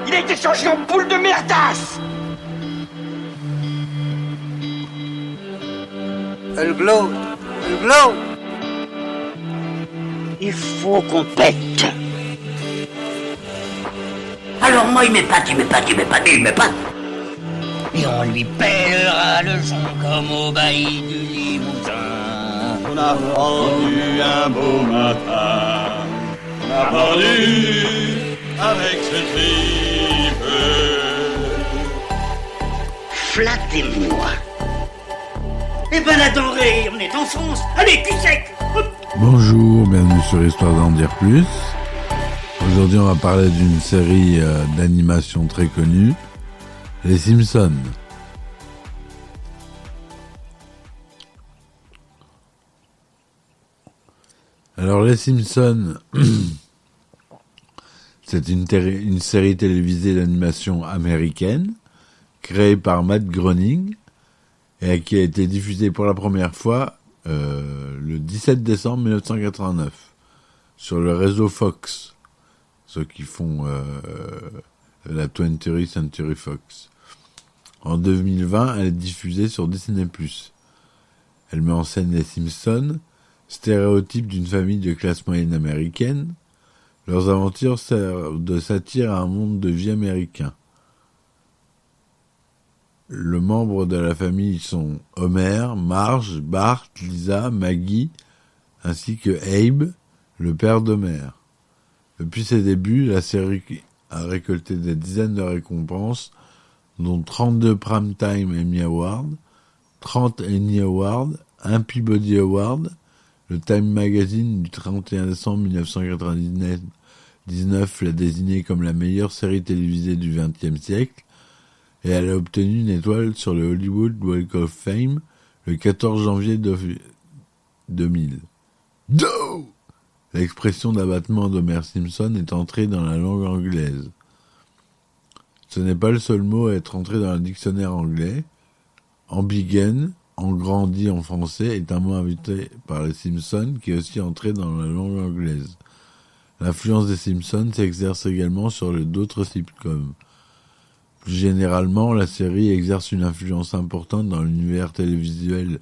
Il a été changé en boule de merdasse. Elle glow. Il faut qu'on pète. Alors moi il m'épate. Et on lui pèlera le son comme au bailli du Limousin. On a vendu un beau matin. On a vendu avec ce tripe. Flattez-moi. Eh ben la denrée, on est en France. Allez, cul sec. Bonjour, bienvenue sur Histoire d'en dire plus. Aujourd'hui, on va parler d'une série d'animation très connue, Les Simpsons. Alors, Les Simpsons, c'est une série télévisée d'animation américaine, créée par Matt Groening, et qui a été diffusée pour la première fois le 17 décembre 1989 sur le réseau Fox, ceux qui font la 20th Century Fox. En 2020, elle est diffusée sur Disney+. Elle met en scène les Simpsons, stéréotypes d'une famille de classe moyenne américaine. Leurs aventures servent de satire à un monde de vie américain. Les membres de la famille sont Homer, Marge, Bart, Lisa, Maggie, ainsi que Abe, le père d'Homer. Depuis ses débuts, la série a récolté des dizaines de récompenses, dont 32 Primetime Emmy Awards, 30 Annie Awards, un Peabody Award. Le Time Magazine du 31 décembre 1999 l'a désignée comme la meilleure série télévisée du XXe siècle. Et elle a obtenu une étoile sur le Hollywood Walk of Fame le 14 janvier 2000. Do! L'expression d'abattement d'Homer Simpson est entrée dans la langue anglaise. Ce n'est pas le seul mot à être entré dans le dictionnaire anglais. Ambiguen, engrandi en français, est un mot invité par les Simpsons qui est aussi entré dans la langue anglaise. L'influence des Simpsons s'exerce également sur d'autres sitcoms. Plus généralement, la série exerce une influence importante dans l'univers télévisuel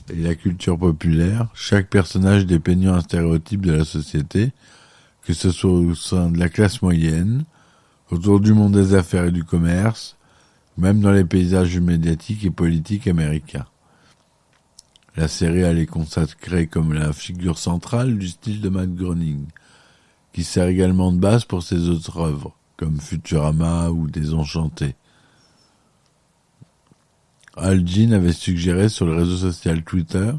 et la culture populaire, chaque personnage dépeignant un stéréotype de la société, que ce soit au sein de la classe moyenne, autour du monde des affaires et du commerce, même dans les paysages médiatiques et politiques américains. La série est consacrée comme la figure centrale du style de Matt Groening, qui sert également de base pour ses autres œuvres, comme Futurama ou Désenchanté. Al Jean avait suggéré sur le réseau social Twitter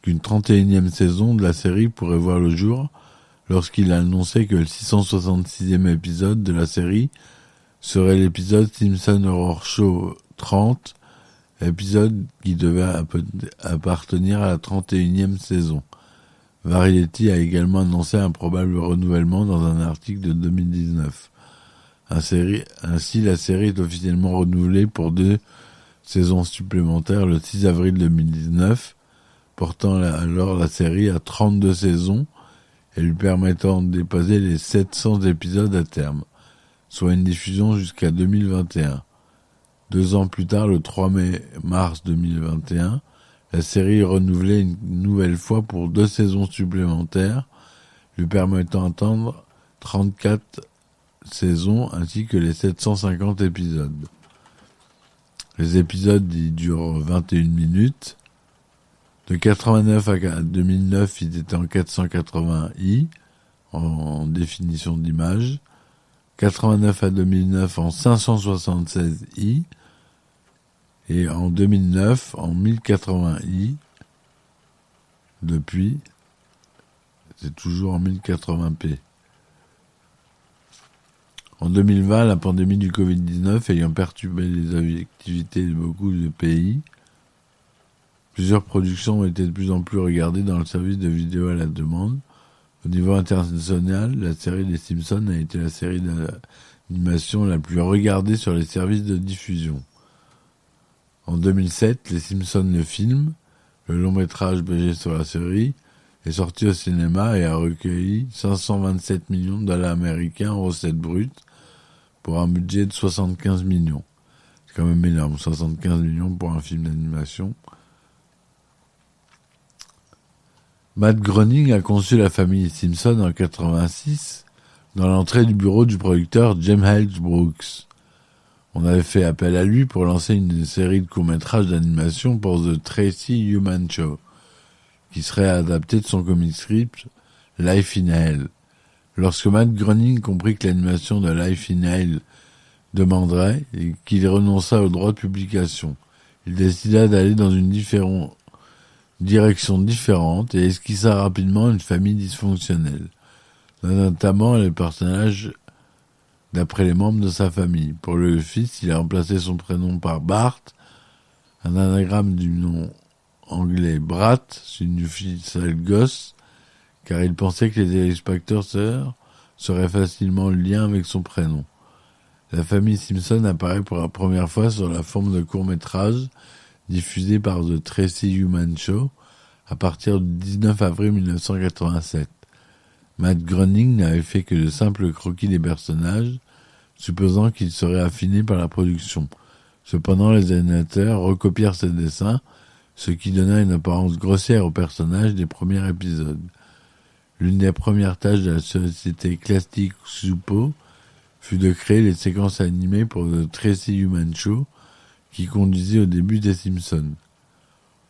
qu'une 31e saison de la série pourrait voir le jour lorsqu'il a annoncé que le 666e épisode de la série serait l'épisode Simpson Horror Show 30, épisode qui devait appartenir à la 31e saison. Variety a également annoncé un probable renouvellement dans un article de 2019. Ainsi, la série est officiellement renouvelée pour 2 saisons supplémentaires le 6 avril 2019, portant alors la série à 32 saisons et lui permettant de dépasser les 700 épisodes à terme, soit une diffusion jusqu'à 2021. 2 ans plus tard, le 3 mars 2021, la série est renouvelée une nouvelle fois pour 2 saisons supplémentaires, lui permettant d'atteindre 34 saisons ainsi que les 750 épisodes. Les épisodes durent 21 minutes. De 89 à 2009, ils étaient en 480i en définition d'image. 89 à 2009 en 576i et en 2009 en 1080i. Depuis, c'est toujours en 1080p. En 2020, la pandémie du Covid-19 ayant perturbé les activités de beaucoup de pays, plusieurs productions ont été de plus en plus regardées dans le service de vidéo à la demande. Au niveau international, la série des Simpsons a été la série d'animation la plus regardée sur les services de diffusion. En 2007, les Simpsons le film, le long métrage basé sur la série, est sorti au cinéma et a recueilli 527 millions de dollars américains en recettes brutes pour un budget de 75 millions. C'est quand même énorme, 75 millions pour un film d'animation. Matt Groening a conçu la famille Simpson en 86 dans l'entrée du bureau du producteur James L. Brooks. On avait fait appel à lui pour lancer une série de courts-métrages d'animation pour The Tracy Ullman Show, qui serait adapté de son comic strip Life in Hell. Lorsque Matt Groening comprit que l'animation de Life in Hell demanderait et qu'il renonça aux droits de publication, il décida d'aller dans une direction différente et esquissa rapidement une famille dysfonctionnelle, notamment les personnages d'après les membres de sa famille. Pour le fils, il a remplacé son prénom par Bart, un anagramme du nom anglais Brat, signifie sale gosse, car il pensait que les téléspectateurs seraient facilement en lien avec son prénom. La famille Simpson apparaît pour la première fois sur la forme de court-métrage diffusé par The Tracy Ullman Show à partir du 19 avril 1987. Matt Groening n'avait fait que de simples croquis des personnages, supposant qu'ils seraient affinés par la production. Cependant, les animateurs recopièrent ces dessins, ce qui donna une apparence grossière aux personnages des premiers épisodes. L'une des premières tâches de la société Classic Soupo fut de créer les séquences animées pour The Tracy Ullman Show, qui conduisait au début des Simpsons.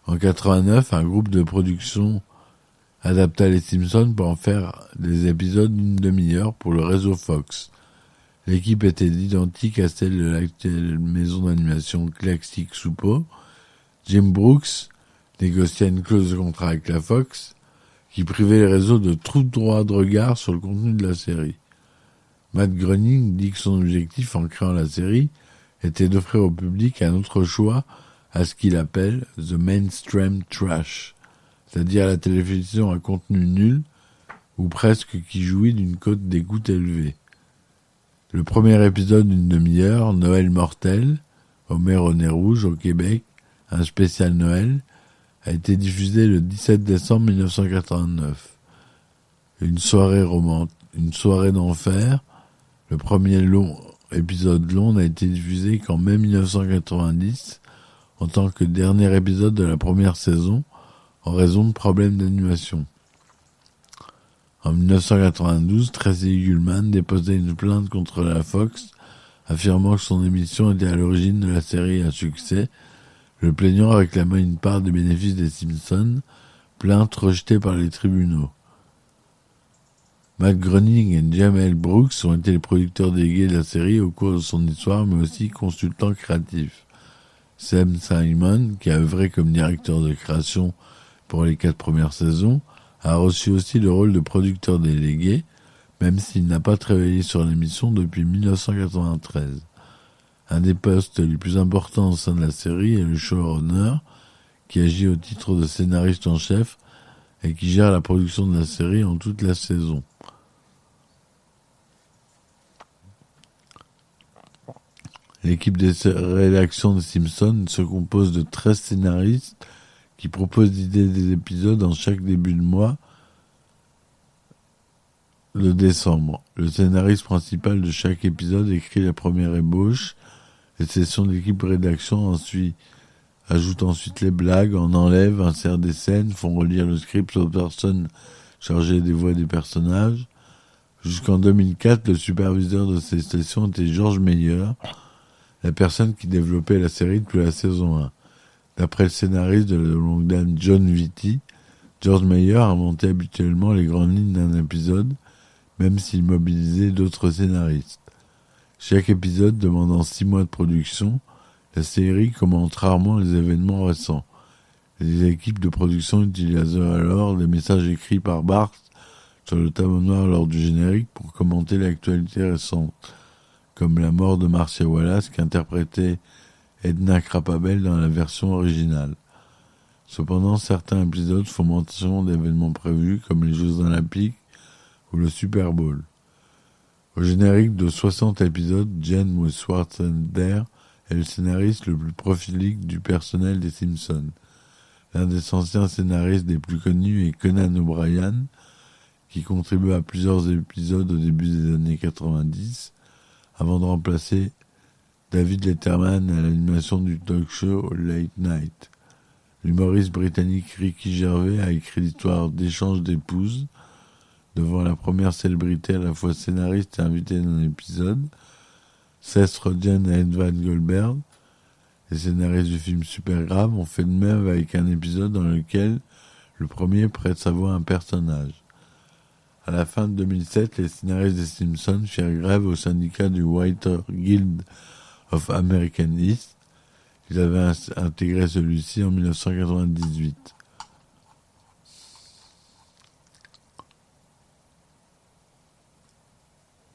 En 89, un groupe de production adapta les Simpsons pour en faire des épisodes d'une demi-heure pour le réseau Fox. L'équipe était identique à celle de l'actuelle maison d'animation Classic Soupo. Jim Brooks négociait une clause de contrat avec la Fox qui privait les réseaux de tout droit de regard sur le contenu de la série. Matt Groening dit que son objectif en créant la série était d'offrir au public un autre choix à ce qu'il appelle « the mainstream trash », c'est-à-dire la télévision à contenu nul ou presque qui jouit d'une cote d'écoute élevée. Le premier épisode d'une demi-heure, Noël mortel, Homer au nez rouge au Québec, un spécial Noël, a été diffusé le 17 décembre 1989. Une soirée d'enfer, le premier épisode long n'a été diffusé qu'en mai 1990 en tant que dernier épisode de la première saison en raison de problèmes d'animation. En 1992, Tracy Ullman déposait une plainte contre la Fox, affirmant que son émission était à l'origine de la série à succès, le plaignant réclamant une part des bénéfices des Simpsons, plainte rejetée par les tribunaux. Matt Groening et James L. Brooks ont été les producteurs délégués de la série au cours de son histoire, mais aussi consultants créatifs. Sam Simon, qui a œuvré comme directeur de création pour les 4 premières saisons, a reçu aussi le rôle de producteur délégué, même s'il n'a pas travaillé sur l'émission depuis 1993. Un des postes les plus importants au sein de la série est le showrunner, qui agit au titre de scénariste en chef et qui gère la production de la série en toute la saison. L'équipe de rédaction de Simpsons se compose de 13 scénaristes qui proposent l'idée des épisodes en chaque début de mois de décembre. Le scénariste principal de chaque épisode écrit la première ébauche. Les sessions d'équipe rédaction ajoutent ensuite les blagues, en enlèvent, insèrent des scènes, font relire le script aux personnes chargées des voix des personnages. Jusqu'en 2004, le superviseur de ces sessions était George Meyer, la personne qui développait la série depuis la saison 1. D'après le scénariste de longue date John Vitti, George Meyer inventait habituellement les grandes lignes d'un épisode, même s'il mobilisait d'autres scénaristes. Chaque épisode demandant 6 mois de production, la série commente rarement les événements récents. Les équipes de production utilisaient alors des messages écrits par Bart sur le tableau noir lors du générique pour commenter l'actualité récente, comme la mort de Marcia Wallace qu'interprétait Edna Krabappel dans la version originale. Cependant, certains épisodes font mention d'événements prévus comme les Jeux Olympiques ou le Super Bowl. Au générique de 60 épisodes, Jen Schwarzenegger est le scénariste le plus prolifique du personnel des Simpsons. L'un des anciens scénaristes les plus connus est Conan O'Brien, qui contribue à plusieurs épisodes au début des années 90, avant de remplacer David Letterman à l'animation du talk show Late Night. L'humoriste britannique Ricky Gervais a écrit l'histoire d'échanges d'épouses devant la première célébrité à la fois scénariste et invitée d'un épisode, Seth Rogen et Edward Goldberg. Les scénaristes du film Supergramm ont fait de même avec un épisode dans lequel le premier prête sa voix à un personnage. À la fin de 2007, les scénaristes des Simpsons firent grève au syndicat du Writers Guild of American East. Ils avaient intégré celui-ci en 1998.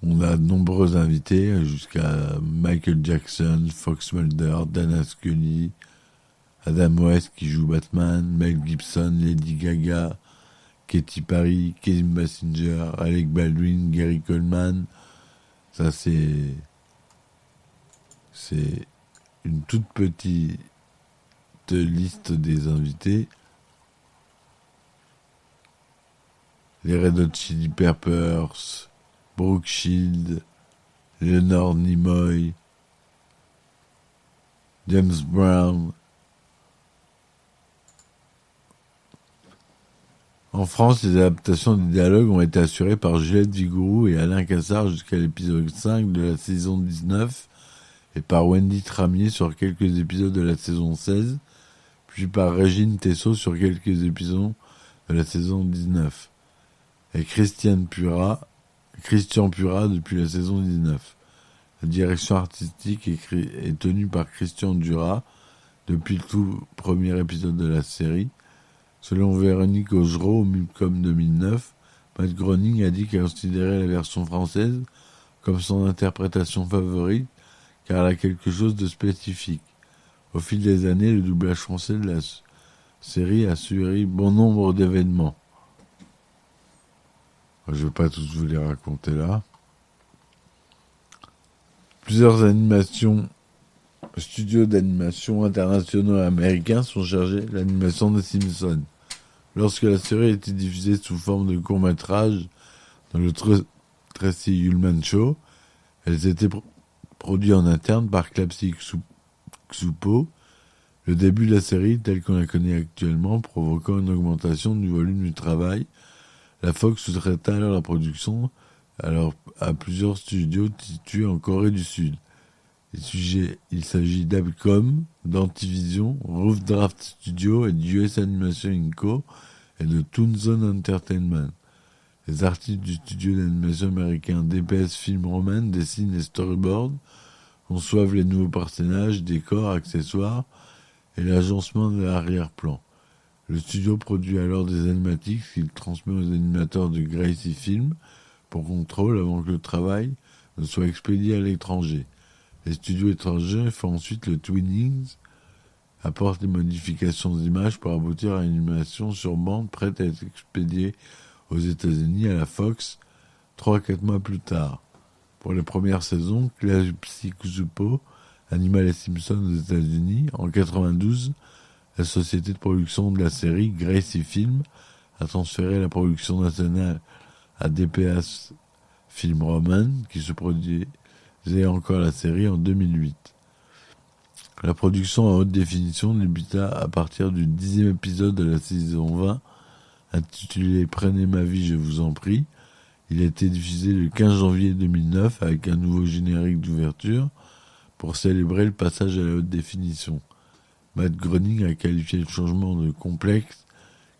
On a de nombreux invités, jusqu'à Michael Jackson, Fox Mulder, Dana Scully, Adam West qui joue Batman, Mel Gibson, Lady Gaga, Katy Perry, Kim Basinger, Alec Baldwin, Gary Coleman. Ça, c'est une toute petite liste des invités. Les Red Hot Chili Peppers, Brooke Shields, Leonard Nimoy, James Brown. En France, les adaptations des dialogues ont été assurées par Juliette Vigouroux et Alain Cassard jusqu'à l'épisode 5 de la saison 19 et par Wendy Tramier sur quelques épisodes de la saison 16, puis par Régine Tessot sur quelques épisodes de la saison 19. Et Christian Pura depuis la saison 19. La direction artistique est tenue par Christian Duras depuis le tout premier épisode de la série. Selon Véronique Augereau, au Mulcom 2009, Matt Groening a dit qu'elle considérait la version française comme son interprétation favorite, car elle a quelque chose de spécifique. Au fil des années, le doublage français de la série a subi bon nombre d'événements. Je ne vais pas tous vous les raconter là. Plusieurs studios d'animation internationaux et américains sont chargés de l'animation des Simpsons. Lorsque la série a été diffusée sous forme de court-métrage dans le Tracy Ullman Show, elles étaient produites en interne par Clapsy Xupo. Le début de la série, tel qu'on la connaît actuellement, provoquant une augmentation du volume du travail, la Fox sous-traita alors la production à plusieurs studios situés en Corée du Sud. Il s'agit d'Abcom, d'Antivision, Rough Draft Studio et d'US Animation Co. et de Toon Zone Entertainment. Les artistes du studio d'animation américain DPS Film Roman dessinent les storyboards, conçoivent les nouveaux personnages, décors, accessoires et l'agencement de l'arrière-plan. Le studio produit alors des animatiques qu'il transmet aux animateurs de Gracie Film pour contrôle avant que le travail ne soit expédié à l'étranger. Les studios étrangers font ensuite le twinning, apportent des modifications d'images pour aboutir à une animation sur bande prête à être expédiée aux États-Unis à la Fox 3-4 mois plus tard. Pour les premières saisons, Clapsy Xupo anima les Simpsons aux États-Unis. En 1992, la société de production de la série, Gracie Film, a transféré la production nationale à DPS Film Roman, qui se produisait encore la série en 2008. La production en haute définition débuta à partir du 10e épisode de la saison 20, intitulé « Prenez ma vie, je vous en prie ». Il a été diffusé le 15 janvier 2009 avec un nouveau générique d'ouverture pour célébrer le passage à la haute définition. Matt Groening a qualifié le changement de complexe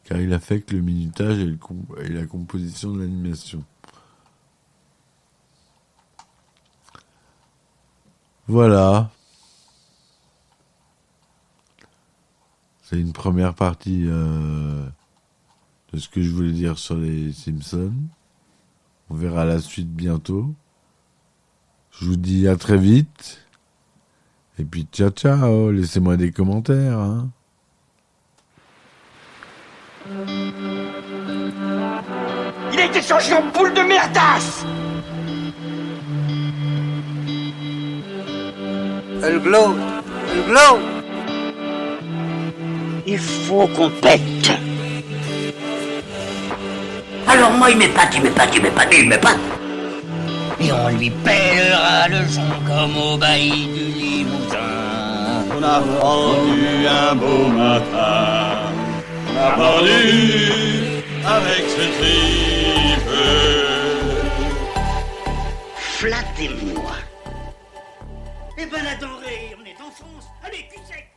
car il affecte le minutage et la composition de l'animation. Voilà. C'est une première partie de ce que je voulais dire sur les Simpsons. On verra la suite bientôt. Je vous dis à très vite. Et puis ciao ciao, laissez-moi des commentaires. Hein. Il a été changé en boule de merdasse. Elle glow. Il faut qu'on pète. Alors moi il m'épate. Et on lui pèlera le son comme au bailli du Limousin. On a vendu un beau matin. On a vendu avec ce type. Flattez-moi. Eh ben la denrée, on est en France. Allez, cul sec.